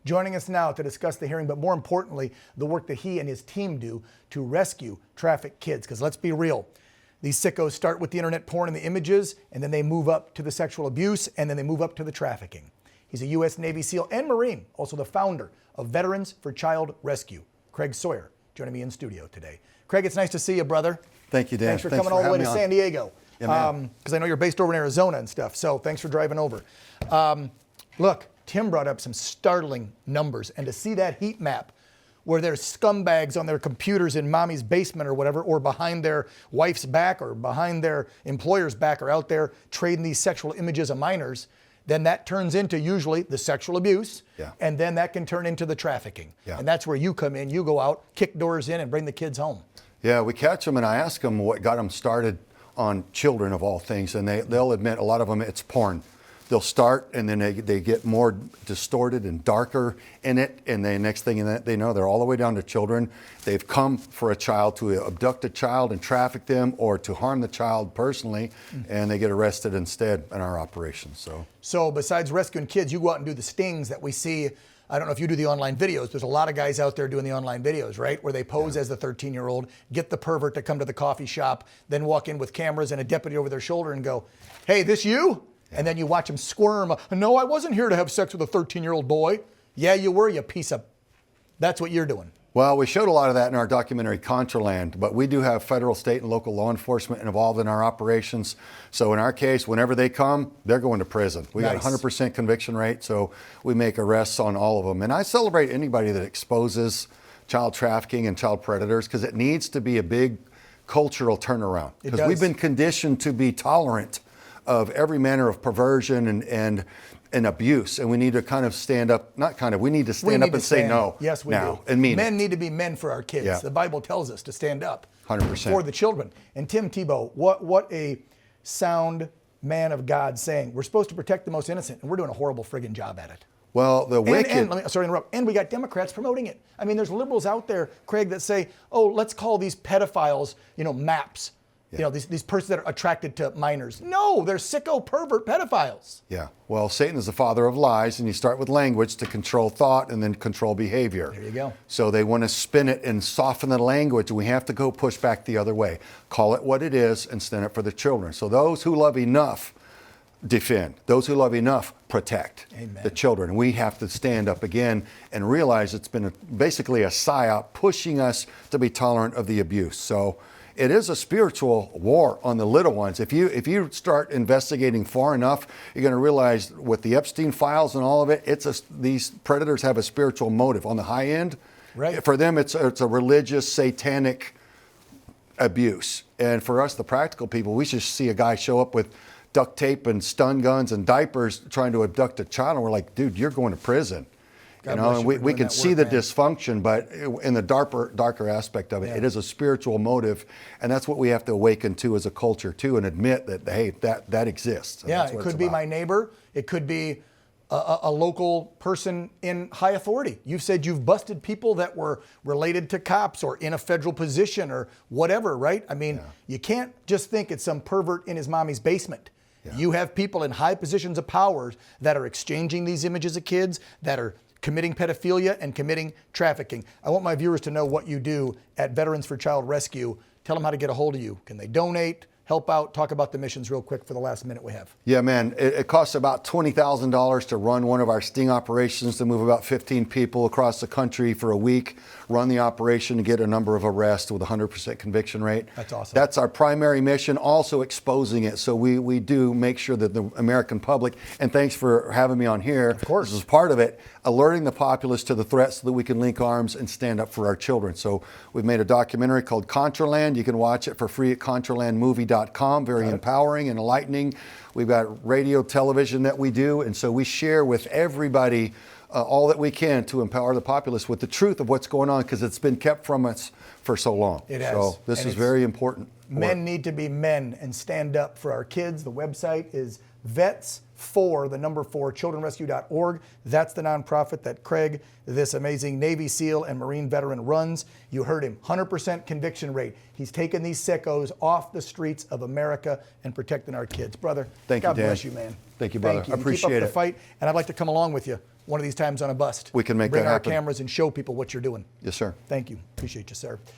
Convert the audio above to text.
joining us now to discuss the hearing, but more importantly, the work that he and his team do to rescue trafficked kids. Because let's be real, these sickos start with the internet porn and the images, and then they move up to the sexual abuse, and then they move up to the trafficking. He's a U.S. Navy SEAL and Marine, also the founder of Veterans for Child Rescue. Craig Sawyer joining me in studio today. Craig, it's nice to see you, brother. Thank you, Dan. Thanks for coming all the way to San Diego. Yeah, because I know you're based over in Arizona and stuff, so thanks for driving over. Look, Tim brought up some startling numbers, and to see that heat map where there's scumbags on their computers in mommy's basement or whatever, or behind their wife's back or behind their employer's back, or out there trading these sexual images of minors, then that turns into usually the sexual abuse, and then that can turn into the trafficking. And that's where you come in. You go out, kick doors in, and bring the kids home. Yeah, we catch them, and I ask them what got them started on children of all things, and they'll admit a lot of them it's porn. They'll start, and then they get more distorted and darker in it, and the next thing they know, they're all the way down to children. They've come for a child, to abduct a child and traffic them, or to harm the child personally, and they get arrested instead in our operations. So besides rescuing kids, you go out and do the stings that we see. I don't know if you do the online videos. There's a lot of guys out there doing the online videos, right? Where they pose as the 13-year-old, get the pervert to come to the coffee shop, then walk in with cameras and a deputy over their shoulder and go, "Hey, this you?" And then you watch them squirm. "No, I wasn't here to have sex with a 13-year-old boy." "Yeah, you were, you piece of..." That's what you're doing. Well, we showed a lot of that in our documentary Contraland, but we do have federal, state, and local law enforcement involved in our operations. So in our case, whenever they come, they're going to prison. We got a 100% conviction rate, so we make arrests on all of them. And I celebrate anybody that exposes child trafficking and child predators, because it needs to be a big cultural turnaround. Because we've been conditioned to be tolerant of every manner of perversion and abuse, and we need to kind of stand up, we need to stand up and say no. Yes, we now, do. And mean Men it. need to be men for our kids. The Bible tells us to stand up 100% for the children. And Tim Tebow, what a sound man of God saying, we're supposed to protect the most innocent, and we're doing a horrible friggin' job at it. Well, the wicked... And let me, sorry to interrupt, and we got Democrats promoting it. I mean, there's liberals out there, Craig, that say, oh, let's call these pedophiles, MAPs. These persons that are attracted to minors. No, they're sicko, pervert pedophiles. Yeah, well, Satan is the father of lies, and you start with language to control thought and then control behavior. There you go. So they want to spin it and soften the language, and we have to go push back the other way. Call it what it is and stand up for the children. So those who love enough defend. Those who love enough protect. Amen. The children. And we have to stand up again and realize it's been basically a psyop pushing us to be tolerant of the abuse. So it is a spiritual war on the little ones. If you start investigating far enough, you're going to realize with the Epstein files and all of it, these predators have a spiritual motive on the high end. Right. For them, it's a religious, satanic abuse. And for us, the practical people, we just see a guy show up with duct tape and stun guns and diapers trying to abduct a child, and we're like, dude, you're going to prison. And we can see the dysfunction, but in the darker aspect of it, it is a spiritual motive, and that's what we have to awaken to as a culture too, and admit that, hey, that exists. Yeah, it could be my neighbor. It could be a local person in high authority. You've said you've busted people that were related to cops or in a federal position or whatever, right? I mean, you can't just think it's some pervert in his mommy's basement. You have people in high positions of power that are exchanging these images of kids, that are committing pedophilia and committing trafficking. I want my viewers to know what you do at Veterans for Child Rescue. Tell them how to get a hold of you. Can they donate, help out? Talk about the missions real quick for the last minute we have. Yeah, man, it costs about $20,000 to run one of our sting operations, to move about 15 people across the country for a week, run the operation to get a number of arrests with a 100% conviction rate. That's awesome. That's our primary mission, also exposing it. So we do make sure that the American public, and thanks for having me on here. Of course. This is part of it, alerting the populace to the threats so that we can link arms and stand up for our children. So we've made a documentary called Contraland. You can watch it for free at contralandmovie.com. Very empowering and enlightening. We've got radio, television that we do, and so we share with everybody all that we can to empower the populace with the truth of what's going on, because it's been kept from us for so long. It has. So this is very important. Men need to be men and stand up for our kids. The website is vets4childrenrescue.org. That's the nonprofit that Craig, this amazing Navy SEAL and Marine veteran, runs. You heard him, 100% conviction rate. He's taking these sickos off the streets of America and protecting our kids. Brother, Thank you, Dan. God bless you, man. Thank you, brother. Thank you. I appreciate Keep up it. the fight, and I'd like to come along with you. one of these times on a bust. We can make Bring that our happen. cameras and show people what you're doing. Yes, sir. Thank you. Appreciate you, sir.